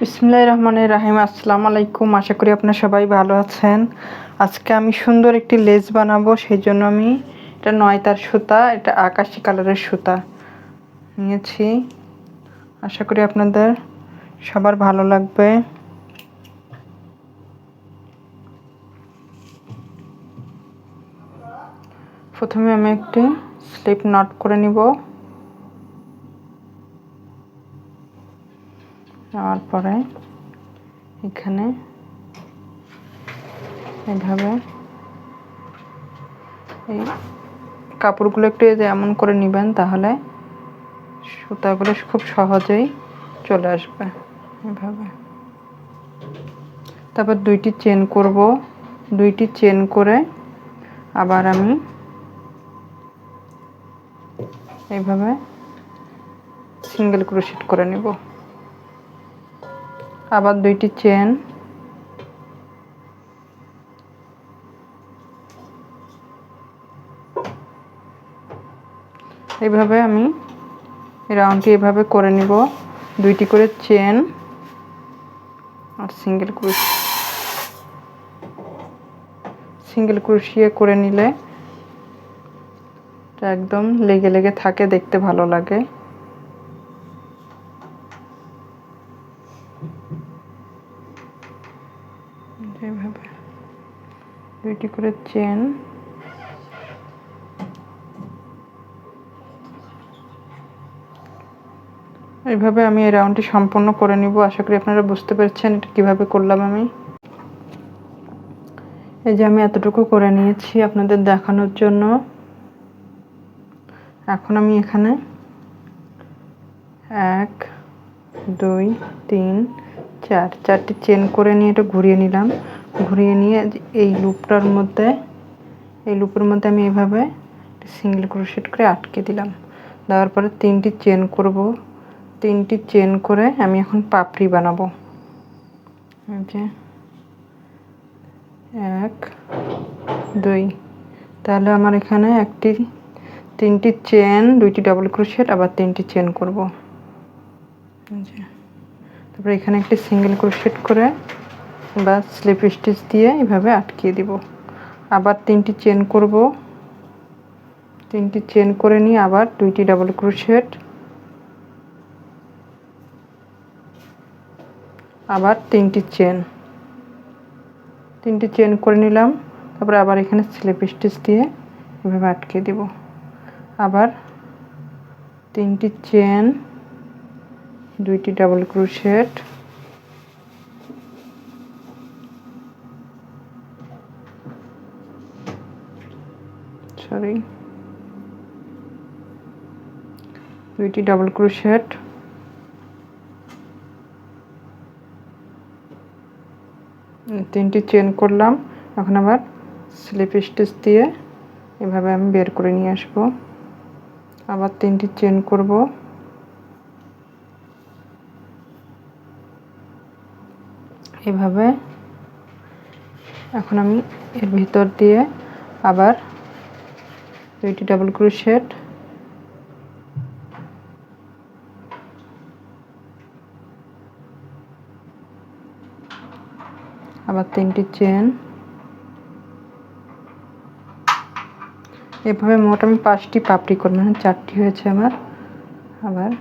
বিসমিল্লাহির রহমানির রহিম। আসসালামু আলাইকুম। আশা করি আপনারা সবাই ভালো আছেন। আজকে আমি সুন্দর একটি লেস বানাবো, সেই জন্য আমি এটা 9 তার সুতা, এটা আকাশি কালারের সুতা নিয়েছি। আশা করি আপনাদের সবার ভালো লাগবে। প্রথমে আমি একটি স্লিপ নট করে নিব। তারপরে এখানে এইভাবে এই কাপড়গুলো একটু এমন করে নেবেন, তাহলে সুতাগুলো খুব সহজেই চলে আসবে। এভাবে তারপর দুইটি চেন করব। দুইটি চেন করে আবার আমি এইভাবে সিঙ্গেল ক্রোশেট করে নেব। আবার দুইটি চেন, এইভাবে আমি রাউন্ডটি এভাবে করে নিব। দুইটি করে চেন আর সিঙ্গেল ক্রোশিয়ে করে নিলে এটা একদম লেগে লেগে থাকে, দেখতে ভালো লাগে। এইভাবে দুইটি করে চেন, এইভাবে আমি এই রাউন্ডটি সম্পূর্ণ করে নিব। আশা করি আপনারা বুঝতে পেরেছেন এটা কিভাবে করলাম আমি। এই যে আমি এতটুকু করে নিয়েছি আপনাদের দেখানোর জন্য। এখন আমি এখানে 1 2 3 4 চারটি চেন করে নিয়ে এটা ঘুরিয়ে নিলাম। ঘুরিয়ে নিয়ে এই লুপের মধ্যে আমি এইভাবে সিঙ্গেল ক্রোশেট করে আটকে দিলাম। দেওয়ার পরে 3টি চেন করব। 3টি চেন করে আমি এখন পাপড়ি বানাবো। এই যে 1 2, তাহলে আমার এখানে 3টি চেন, 2টি ডাবল ক্রোশেট, আবার 3টি চেন করব। তারপরে এখানে একটি সিঙ্গেল ক্রোশেট করে বা স্লিপ স্টিচ দিয়ে এইভাবে আটকিয়ে দিব। আবার 3টি চেন করব। 3টি চেন করে নিয়ে আবার 2টি ডাবল ক্রোশেট, আবার 3টি চেন করে নিলাম। তারপরে আবার এখানে স্লিপ স্টিচ দিয়ে এভাবে আটকে দিব। আবার 3টি চেন, 2টি ডাবল ক্রোশেট, দুইটি ডাবল ক্রোশেট, 3টি চেন করলাম। এখন আবার স্লিপ স্টিচ দিয়ে এভাবে আমি বের করে নিয়ে আসব। আবার 3টি চেন করব। এভাবে এখন আমি এর ভিতর দিয়ে আবার 2টি ডাবল ক্রোশেট, আবার 3টি চেন, এভাবে মোট আমি 5টি পাপড়ি করব। 4টি হয়েছে আমার। আবার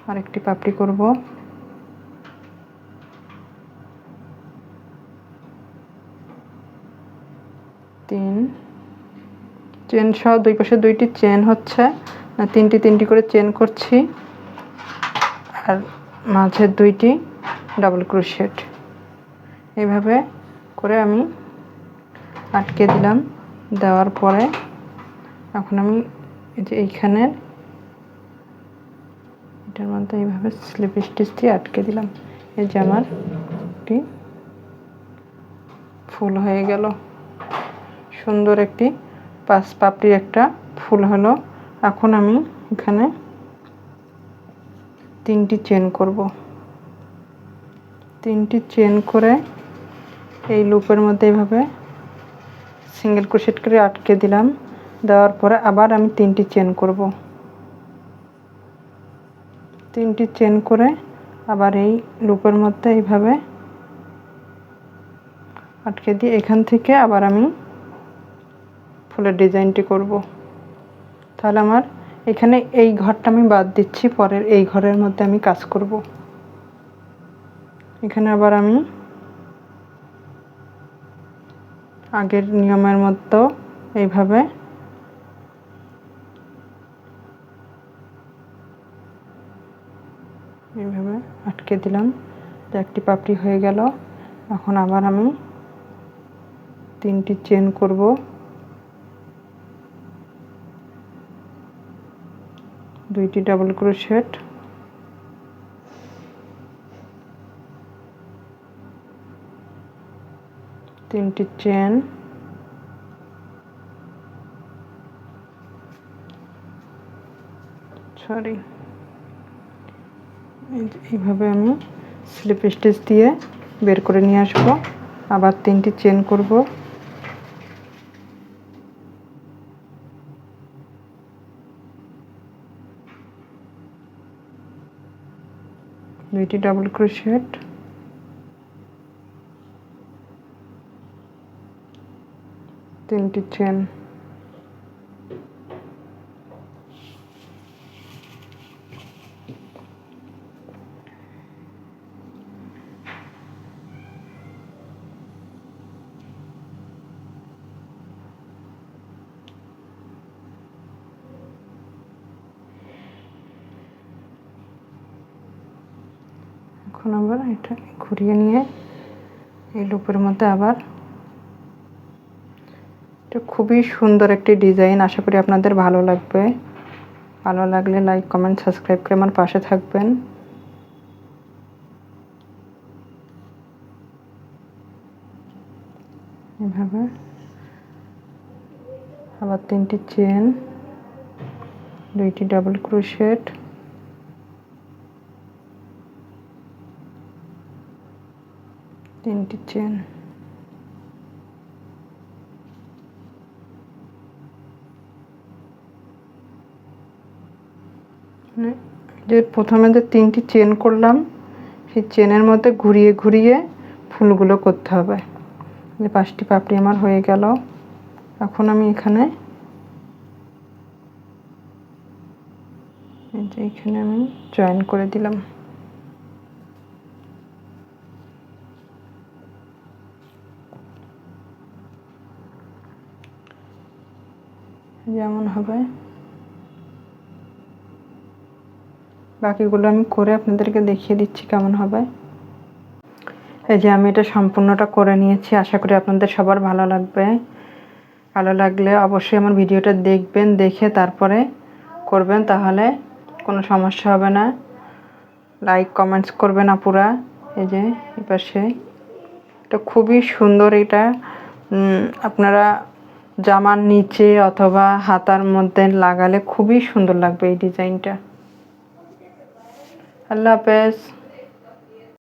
আরেকটি পাপড়ি করব। 3 চেন সহ দুই পাশে 2টি চেন হচ্ছে না, 3টি করে চেন করছি, আর মাঝে 2টি ডাবল ক্রোশেট। এইভাবে করে আমি আটকে দিলাম। দেওয়ার পরে এখন আমি এই যে এইখানের এটার মধ্যে এইভাবে স্লিপ স্টিচ দিয়ে আটকে দিলাম। এই যে আমার একটি ফুল হয়ে গেল। সুন্দর একটি 5 পাপড়ির একটা ফুল হলো। এখন আমি এখানে 3টি চেন করব। 3টি চেন করে এই লুপের মধ্যে এইভাবে সিঙ্গেল ক্রোশেট করে আটকে দিলাম। দেওয়ার পরে আবার আমি 3টি চেন করব। 3টি চেন করে আবার এই লুপের মধ্যে এইভাবে আটকে দিয়ে এখান থেকে আবার আমি ফুলের ডিজাইনটি করব। তাহলে আমার এখানে এই ঘরটা আমি বাদ দিচ্ছি, পরের এই ঘরের মধ্যে আমি কাজ করব। এখানে আবার আমি আগের নিয়মের মতো এইভাবে আটকে দিলাম, একটি পাপড়ি হয়ে গেল। এখন আবার আমি 3টি চেন করব। 2টি ডাবল ক্রোশেট, 3টি চেন, এইভাবে আমি স্লিপ স্টিচ দিয়ে বের করে নিয়ে আসবো। আবার 3টি চেন করব, দুইটি ডাবল ক্রোশেট, 3টি চেন, এখন আবার এটা ঘুরিয়ে নিয়ে এই লুপের মধ্যে আবার, এটা খুবই সুন্দর একটি ডিজাইন। আশা করি আপনাদের ভালো লাগবে। ভালো লাগলে লাইক, কমেন্ট, সাবস্ক্রাইব করে আমার পাশে থাকবেন। এভাবে আবার 3টি চেন, 2টি ডাবল ক্রোশেট, 3টি চেন, যে প্রথমে যে 3টি চেন করলাম সেই চেনের মধ্যে ঘুরিয়ে ঘুরিয়ে ফুলগুলো করতে হবে। 5টি পাপড়ি আমার হয়ে গেল। এখন আমি এখানে আমি জয়েন করে দিলাম। যেমন হবে বাকিগুলো আমি করে আপনাদেরকে দেখিয়ে দিচ্ছি কেমন হবে। এই যে আমি এটা সম্পূর্ণটা করে নিয়েছি। আশা করি আপনাদের সবার ভালো লাগবে। ভালো লাগলে অবশ্যই আমার ভিডিওটা দেখবেন, দেখে তারপরে করবেন, তাহলে কোনো সমস্যা হবে না। লাইক কমেন্টস করবেন আপুরা। এই যে এই পাশে এটা খুবই সুন্দর। এটা আপনারা জামার নিচে অথবা হাতার মধ্যে লাগালে খুবই সুন্দর লাগবে এই ডিজাইনটা। আল্লাহ হাফেজ।